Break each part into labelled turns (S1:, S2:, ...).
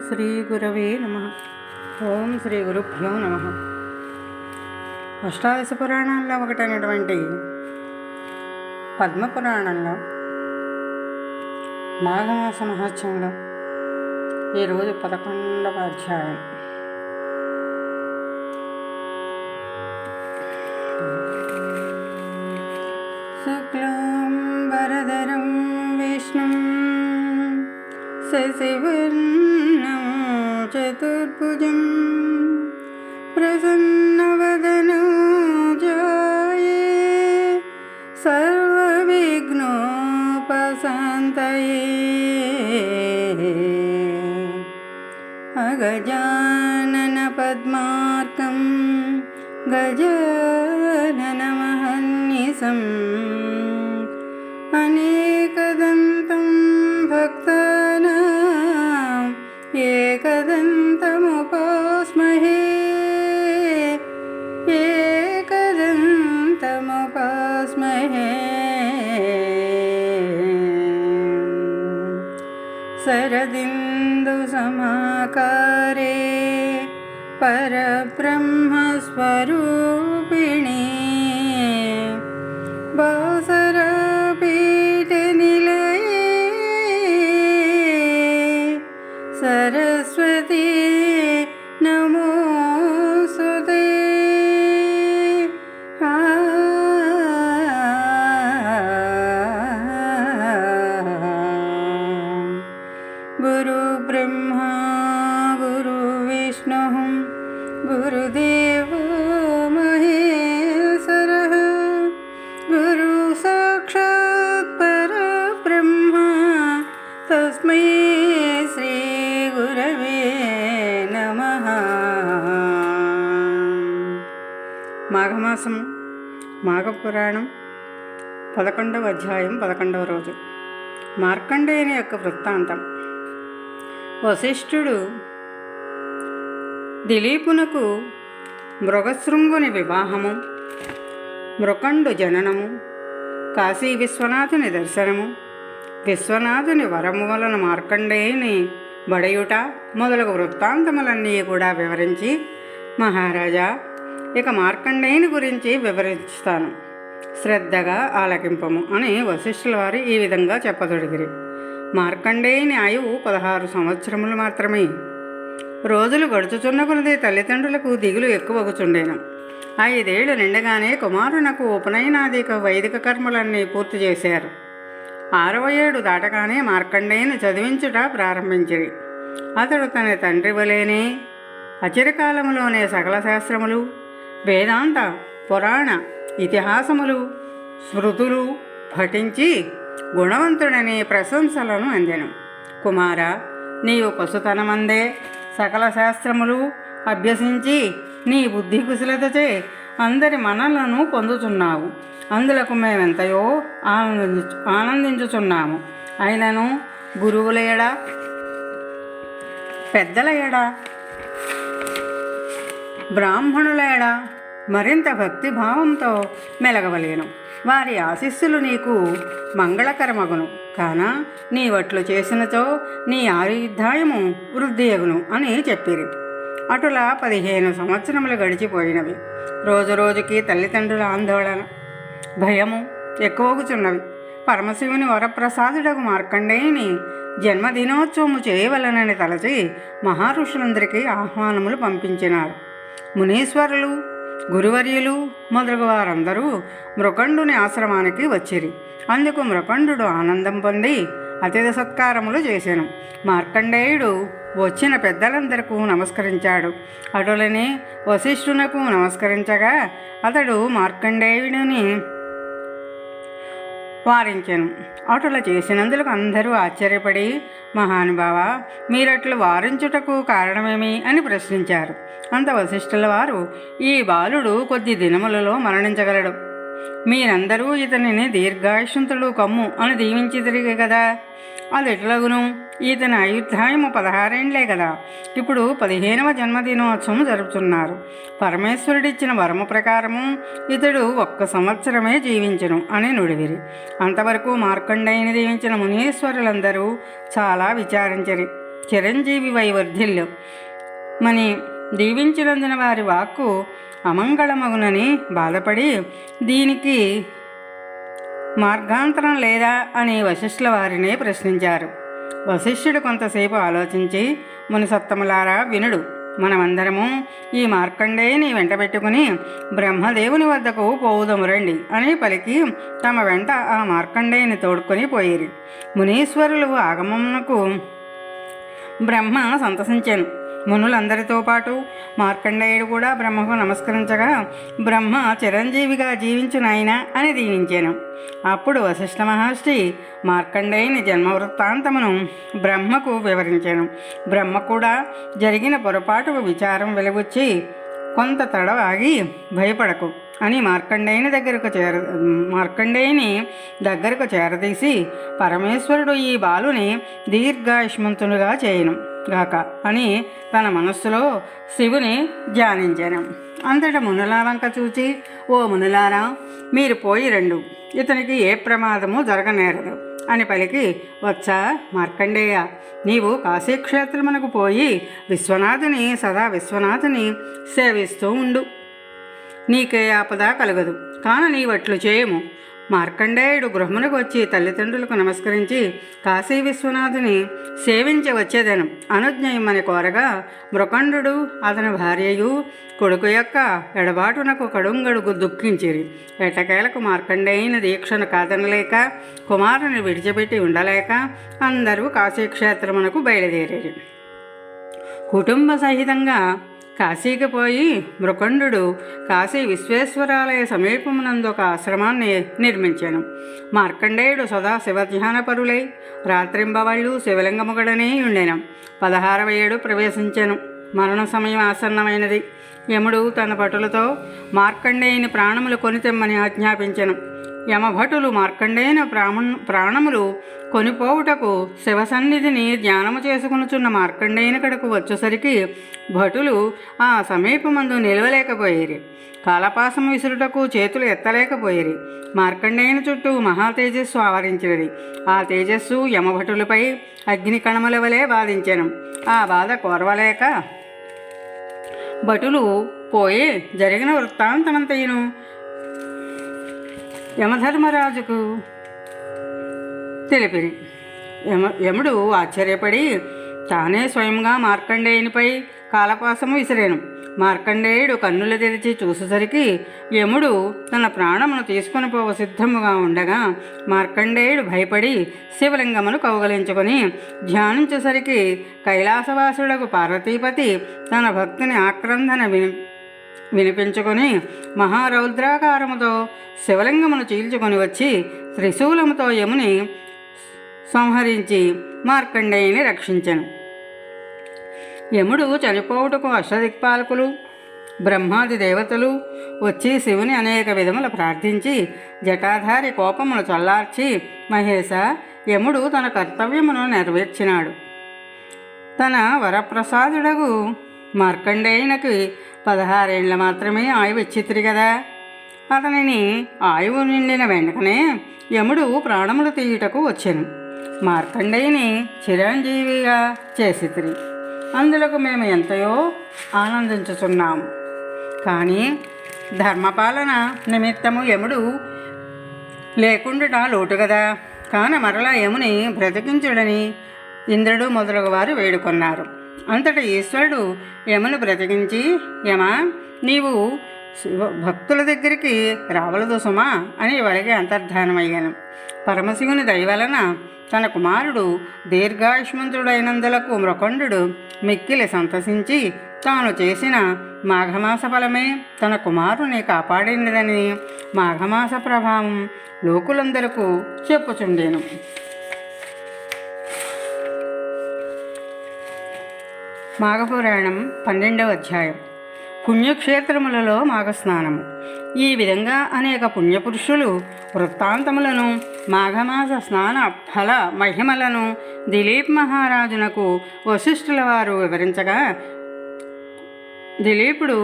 S1: శ్రీ గురవే నమః. ఓం శ్రీ గురుభ్యో నమః. అష్టాదశ పురాణాల్లో ఒకటైనటువంటి పద్మపురాణంలో మాఘమాస మహోత్సవంలో ఈరోజు 11వ అధ్యాయం. శుక్లాంబరధరం విష్ణుం శశివర్ణం చతుర్భుజం ప్రసన్నవదనో జాయే సర్వవిఘ్నోపశాంతయే అగజానన పద్మార్కం గజాననమహర్నిశం అనేకదంతం భక్తానాం ఏకదంతముపాస్మహే ఏకదంతముపాస్మహే. శరదిందు సమాకారే పరబ్రహ్మస్వరూపిణి బాసరపీఠనిలయే సరస్వతీ నమోస్తుతే. గురు బ్రహ్మా గురు విష్ణు గురుదేవో మహేశ్వరః గురు సాక్షాత్ పరబ్రహ్మ తస్మై శ్రీ గురవే నమః. మాఘమాసం మాఘపురాణం 11వ అధ్యాయం 11వ రోజు. మార్కండేయుని యొక్క వృత్తాంతం. వశిష్ఠుడు దిలీపునకు మృగశృంగుని వివాహము, మృకండు జననము, కాశీ విశ్వనాథుని దర్శనము, విశ్వనాథుని వరము వలన మార్కండేయుని బడయుట మొదలగు వృత్తాంతములన్నీ కూడా వివరించి, మహారాజా, ఇక మార్కండేయుని గురించి వివరిస్తాను, శ్రద్ధగా ఆలకింపము అని వశిష్ఠుల వారు ఈ విధంగా చెప్పదొడిగిరి. మార్కండేయుని ఆయువు 16 సంవత్సరములు మాత్రమే. రోజులు గడుచుచున్న కొలది తల్లిదండ్రులకు దిగులు ఎక్కువగుచుండేను. 5 ఏళ్ళు నిండగానే కుమారునకు ఉపనయనాదిక వైదిక కర్మలన్నీ పూర్తి చేశారు. 6వ ఏడు దాటగానే మార్కండేయుని చదివించుట ప్రారంభించిరి. అతడు తన తండ్రి వలేనే అచిరకాలములోనే సకల శాస్త్రములు, వేదాంత, పురాణ, ఇతిహాసములు, స్మృతులు పఠించి గుణవంతుడని ప్రశంసలను అందెను. కుమార, నీవు పశుతనమందే సకల శాస్త్రములు అభ్యసించి నీ బుద్ధి కుశలతచే అందరి మనలను పొందుతున్నావు. అందులకు మేమెంతయో ఆనందించుచున్నాము. అయినను గురువుల ఎడ, పెద్దల ఎడ, బ్రాహ్మణుల ఎడ మరింత భక్తిభావంతో మెలగవలేను. వారి ఆశీస్సులు నీకు మంగళకరమగును. కాన నీవట్లు చేసినచో నీ ఆయుర్దాయము వృద్ధి అగును అని చెప్పిరి. అటులా 15 సంవత్సరములు గడిచిపోయినవి. రోజు రోజుకి తల్లిదండ్రుల ఆందోళన, భయము ఎక్కువగుచున్నవి. పరమశివుని వరప్రసాదుడకు మార్కండేయుని జన్మదినోత్సవము చేయవలనని తలచి మహారుషులందరికీ ఆహ్వానములు పంపించినారు. మునీశ్వరులు, గురువర్యులు మొదలగు వారందరూ మృకండుని ఆశ్రమానికి వచ్చిరి. అందుకు మృకండు ఆనందం పొంది అతిథి సత్కారములు చేసెను. మార్కండేయుడు వచ్చిన పెద్దలందరికీ నమస్కరించాడు. అటులనే వశిష్ఠునకు నమస్కరించగా అతడు మార్కండేయుడిని వారించెను. అటుల చేసినందులకు అందరూ ఆశ్చర్యపడి, మహానుభావ, మీరట్లు వారించుటకు కారణమేమి అని ప్రశ్నించారు. అంత వశిష్ఠుల వారు, ఈ బాలుడు కొద్ది దినములలో మరణించగలడు. మీరందరూ ఇతనిని దీర్ఘాయుష్యంతుడు కమ్ము అని దీవించిదిరిగే కదా, అది ఎట్లగును? ఈతని ఆయుర్దాయము 16 ఏండ్లే కదా. ఇప్పుడు 15వ జన్మదినోత్సవం జరుపుతున్నారు. పరమేశ్వరుడిచ్చిన వరము ప్రకారము ఇతడు 1 సంవత్సరమే జీవించును అని నుడివిరి. అంతవరకు మార్కండేయుని దీవించిన మునీశ్వరులందరూ చాలా విచారించరి. చిరంజీవి వైవర్ధిల్లు మని దీవించినందున వారి వాక్కు అమంగళమగునని బాధపడి దీనికి మార్గాంతరం లేదా అని వశిష్ఠుల వారినే ప్రశ్నించారు. వశిష్ఠుడు కొంతసేపు ఆలోచించి, మునిసత్తములారా వినుడు, మనమందరము ఈ మార్కండేయుని వెంటబెట్టుకుని బ్రహ్మదేవుని వద్దకు పోవుదము రండి అని పలికి తమ వెంట ఆ మార్కండేయుని తోడుకొని పోయిరి. మునీశ్వరులు ఆగమమునకు బ్రహ్మ సంతసించెను. మునులందరితో పాటు మార్కండేయుడు కూడా బ్రహ్మకు నమస్కరించగా, బ్రహ్మ చిరంజీవిగా జీవించు నాయన అని దీవించాను. అప్పుడు వశిష్ఠ మహర్షి మార్కండేయుని జన్మ వృత్తాంతమును బ్రహ్మకు వివరించాను. బ్రహ్మ కూడా జరిగిన పొరపాటుకు విచారం వెలుగుచ్చి, కొంత తడవాగి భయపడకు అని మార్కండేయుని దగ్గరకు చేరదీసి, పరమేశ్వరుడు ఈ బాలుని దీర్ఘాయుష్మంతునిగా చేయను గాక అని తన మనస్సులో శివుని ధ్యానించాను. అంతటా మునుల వంక చూచి, ఓ మునులారా, మీరు పోయి రండు, ఇతనికి ఏ ప్రమాదము జరగనేరదు అని పలికి, వచ్చా మార్కండేయ, నీవు కాశీక్షేత్రమునకు పోయి విశ్వనాథుని సేవిస్తూ ఉండు, నీకే ఆపద కలగదు. కాన నీవట్లు చేయము. మార్కండేయుడు గృహమునకు వచ్చి తల్లిదండ్రులకు నమస్కరించి కాశీ విశ్వనాథుని సేవించి వచ్చేదను అనుజ్ఞయమని కోరగా, మృకండు అతని భార్యయు కొడుకు యొక్క ఎడబాటునకు కడుంగడుగు దుఃఖించిరి. ఎటకేలకు మార్కండేయుని దీక్షను కాదనలేక, కుమారుని విడిచిపెట్టి ఉండలేక అందరూ కాశీక్షేత్రమునకు బయలుదేరి కుటుంబ సహితంగా కాశీకి పోయి మృకండు కాశీ విశ్వేశ్వరాలయ సమీపమునందు ఒక ఆశ్రమాన్ని నిర్మించాను. మార్కండేయుడు సదా శివధ్యానపరులై రాత్రింబవళ్ళు శివలింగముగడనే ఉండెను. 16వ ఏడు ప్రవేశించెను. మరణ సమయం ఆసన్నమైనది. యముడు తన భటులతో మార్కండేయుని ప్రాణములు కొనితెమ్మని ఆజ్ఞాపించెను. యమభటులు మార్కండేయుని ప్రాణములు కొనిపోవుటకు శివసన్నిధిని ధ్యానము చేసుకునుచున్న మార్కండేయుని కడకు వచ్చేసరికి భటులు ఆ సమీపమందు నిలవలేకపోయేరి. కాలపాసము విసురుటకు చేతులు ఎత్తలేకపోయేరి. మార్కండేయుని చుట్టూ మహా తేజస్సు ఆవరించినది. ఆ తేజస్సు యమభటులపై అగ్ని కణముల వలె బాధించెను. ఆ బాధ కోరవలేక భటులు పోయి జరిగిన వృత్తాంతమంతయును యమధర్మరాజుకు తెలిపిరి. యముడు ఆశ్చర్యపడి తానే స్వయంగా మార్కండేయునిపై కాలపాసము విసిరాను. మార్కండేయుడు కన్నులు తెరిచి చూసేసరికి యముడు తన ప్రాణమును తీసుకొని పోవ సిద్ధముగా ఉండగా మార్కండేయుడు భయపడి శివలింగమును కౌగలించుకొని ధ్యానించేసరికి కైలాసవాసుడకు పార్వతీపతి తన భక్తిని ఆక్రందన వినిపించుకొని మహారౌద్రాకారముతో శివలింగమును చీల్చుకొని వచ్చి త్రిశూలముతో యముని సంహరించి మార్కండేయుని రక్షించెను. యముడు చనిపోవుటకు అష్టదిక్పాలకులు బ్రహ్మాది దేవతలు వచ్చి శివుని అనేక విధముల ప్రార్థించి జటాధారి కోపమును చల్లార్చి, మహేశ, యముడు తన కర్తవ్యమును నెరవేర్చినాడు. తన వరప్రసాదుడగు మార్కండేయునికి 16 ఏళ్ళు మాత్రమే ఆయువు ఇచ్చితిరి కదా. అతనిని ఆయువు నిండిన వెంటనే యముడు ప్రాణములు తీయుటకు వచ్చెను. మార్కండేయుని చిరంజీవిగా చేసితిరి. అందులకు మేము ఎంతయో ఆనందించుచున్నాము. కానీ ధర్మపాలన నిమిత్తము యముడు లేకుండుట లోటు కదా. కాన మరలా యముని బ్రతికించుడని ఇంద్రుడు మొదలగు వారు వేడుకొన్నారు. అంతటా ఈశ్వరుడు యమును బ్రతికించి, యమా, నీవు భక్తుల దగ్గరికి రావలదు సుమా అని వలగే అంతర్ధానమయ్యాను. పరమశివుని దయవలన తన కుమారుడు దీర్ఘాయుష్మంతుడైనందులకు మృకండు మిక్కిలి సంతసించి తాను చేసిన మాఘమాస ఫలమే తన కుమారుని కాపాడినదని మాఘమాస ప్రభావం లోకులందరకు చెప్పుచుండెను. మాఘపురాణం 12వ అధ్యాయం. పుణ్యక్షేత్రములలో మాఘస్నానము. ఈ విధంగా అనేక పుణ్యపురుషులు వృత్తాంతములను మాఘమాస స్నాన ఫల మహిమలను దిలీప్ మహారాజునకు వశిష్ఠుల వారు వివరించగా, దిలీపుడు,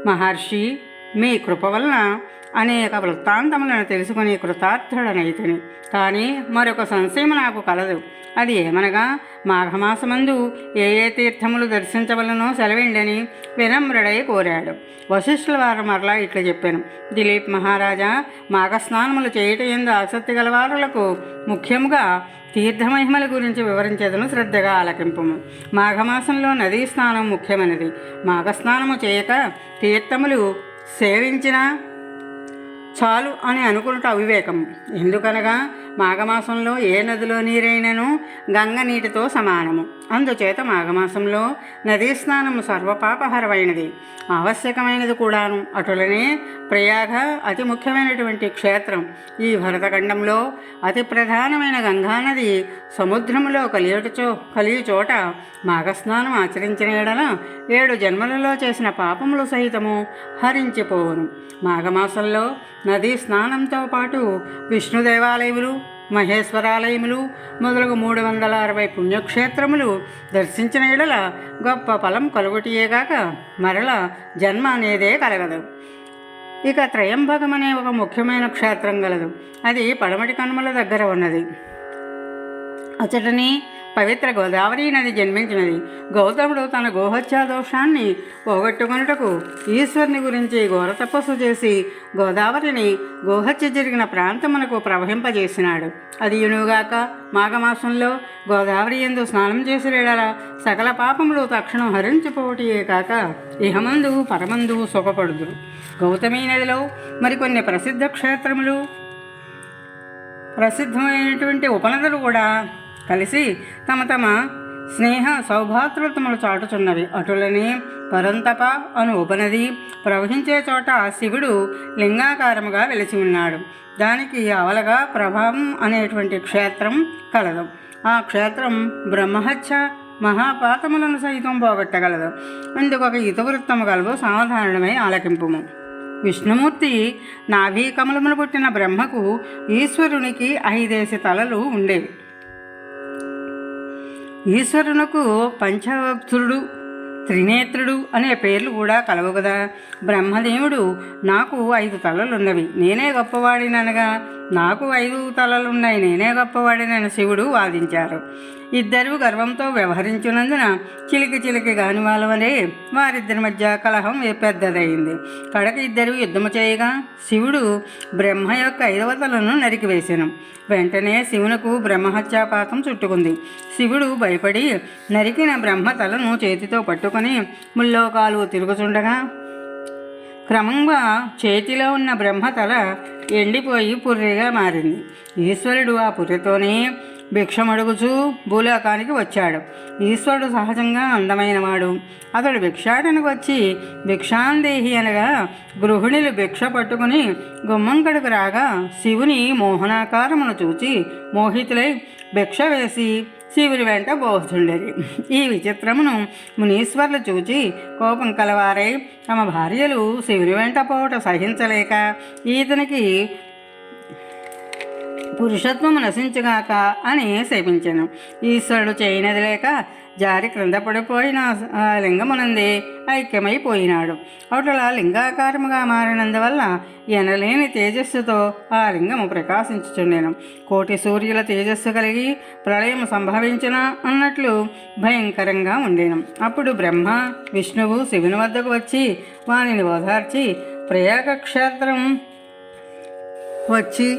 S1: మహర్షి, మీ కృప వలన అనేక వృత్తాంతములను తెలుసుకుని కృతార్థుడనైతిని. కానీ మరొక సంశయం నాకు కలదు. అది ఏమనగా, మాఘమాసమందు ఏ ఏ తీర్థములు దర్శించవలనో సెలవిండని వినమ్రుడై కోరాడు. వశిష్ఠుల వారు మరలా ఇట్లా చెప్పాను: దిలీప్ మహారాజా, మాఘస్నానములు చేయట ఎందు ఆసక్తి గలవారులకు ముఖ్యముగా తీర్థమహిమల గురించి వివరించేదను, శ్రద్ధగా ఆలకింపుము. మాఘమాసంలో నదీ స్నానం ముఖ్యమైనది. మాఘస్నానము చేయక తీర్థములు సేవించినా చాలు అని అనుకున్నట అవివేకము. ఎందుకనగా మాఘమాసంలో ఏ నదిలో నీరైనను గంగ నీటితో సమానము. అందుచేత మాఘమాసంలో నదీ స్నానము సర్వపాపహరమైనది, ఆవశ్యకమైనది కూడాను. అటులనే ప్రయాగ అతి ముఖ్యమైనటువంటి క్షేత్రం. ఈ భరతఖండంలో అతి ప్రధానమైన గంగానది సముద్రములో కలియు చోట మాఘస్నానం ఆచరించిన ఎడల 7 జన్మలలో చేసిన పాపములు సహితము హరించిపోవును. మాఘమాసంలో నదీ స్నానంతో పాటు విష్ణు దేవాలయములు, మహేశ్వరాలయములు మొదలగు 360 పుణ్యక్షేత్రములు దర్శించిన ఎడల గొప్ప ఫలం కలుగుటియేగాక మరల జన్మ అనేదే కలగదు. ఇక త్రయంబకం అనే ఒక ముఖ్యమైన క్షేత్రం గలదు. అది పడమటి కనుమల దగ్గర ఉన్నది. అచటని పవిత్ర గోదావరి నది జన్మించినది. గౌతముడు తన గోహత్యా దోషాన్ని పోగొట్టుకొనుటకు ఈశ్వరుని గురించి ఘోర తపస్సు చేసి గోదావరిని గోహత్య జరిగిన ప్రాంతమునకు ప్రవహింపజేసినాడు. అది యునుగాక మాఘమాసంలో గోదావరి యందు స్నానం చేసిరేడల సకల పాపములు తక్షణం హరించిపోవటియే కాక ఇహమందు పరమందు సుఖపడుదురు. గౌతమీ నదిలో మరికొన్ని ప్రసిద్ధ క్షేత్రములు, ప్రసిద్ధమైనటువంటి ఉపనదులు కూడా కలిసి తమ తమ స్నేహ సౌభాతృత్వములు చాటుచున్నవి. అటులని పరంతప అను ఉపనది ప్రవహించే చోట శివుడు లింగాకారముగా వెలిసి ఉన్నాడు. దానికి అవలగా ప్రభావం అనేటువంటి క్షేత్రం కలదు. ఆ క్షేత్రం బ్రహ్మహత్య మహాపాతములను సైతం పోగొట్టగలదు. అందుకొక ఇతివృత్తము కలవు, సాధారణమై ఆలకింపుము. విష్ణుమూర్తి నాభీకమలమును పుట్టిన బ్రహ్మకు ఈశ్వరునికి 5 తలలు ఉండేవి. ఈశ్వరునకు పంచవక్తుడు, త్రినేత్రుడు అనే పేర్లు కూడా కలవు కదా. బ్రహ్మదేవుడు నాకు 5 తలలున్నవి, నేనే గొప్పవాడిననగా నాకు 5 తలలున్నాయి, నేనే గొప్పవాడినని శివుడు వాదించారు. ఇద్దరు గర్వంతో వ్యవహరించినందున చిలికి గాని వాళ్ళవలే వారిద్దరి మధ్య కలహం పెద్దదయింది. కడకి ఇద్దరు యుద్ధము చేయగా శివుడు బ్రహ్మ యొక్క 5వ తలను నరికివేశాను. వెంటనే శివునకు బ్రహ్మహత్యాపాతం చుట్టుకుంది. శివుడు భయపడి నరికిన బ్రహ్మ తలను చేతితో పట్టుకొని ముల్లోకాలు తిరుగుతుండగా క్రమంగా చేతిలో ఉన్న బ్రహ్మతల ఎండిపోయి పుర్రెగా మారింది. ఈశ్వరుడు ఆ పుర్రెతోనే భిక్షమడుగుచూ భూలోకానికి వచ్చాడు. ఈశ్వరుడు సహజంగా అందమైనవాడు. అతడు భిక్షాటనకు వచ్చి భిక్షాందేహి అనగా గృహిణులు భిక్ష పట్టుకుని గుమ్మంకడుకు రాగా శివుని మోహనాకారమును చూచి మోహితులై భిక్ష వేసి శివుని వెంట పోతుండేది. ఈ విచిత్రమును మునీశ్వర్లు చూచి కోపం కలవారై తమ భార్యలు శివుని వెంట పోవట సహించలేక ఈతనికి పురుషత్వము నశించుగాక అని శపించాను. ఈశ్వరుడు చేయనది లేక జారి క్రింద పడిపోయిన లింగమునందే ఐక్యమైపోయినాడు. అటులా లింగాకారముగా మారినందువల్ల ఎనలేని తేజస్సుతో ఆ లింగము ప్రకాశించుచుండెను. 1,000,000 సూర్యుల తేజస్సు కలిగి ప్రళయం సంభవించిన అన్నట్లు భయంకరంగా ఉండేను. అప్పుడు బ్రహ్మ విష్ణువు శివుని వద్దకు వచ్చి వానిని ఓదార్చి ప్రయాగ క్షేత్రం వచ్చి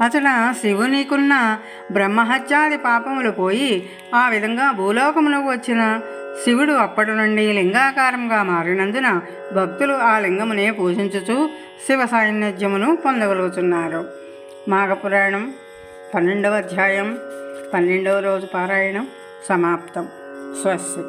S1: అతడ శివునికున్న బ్రహ్మహత్యాది పాపములు పోయి ఆ విధంగా భూలోకమునకు వచ్చిన శివుడు అప్పటి నుండి లింగాకారంగా మారినందున భక్తులు ఆ లింగమునే పూజించుచు శివ సాన్నిధ్యమును పొందగలుగుతున్నారు. మాఘపురాణం 12వ అధ్యాయం 12వ రోజు పారాయణం సమాప్తం. స్వస్తి.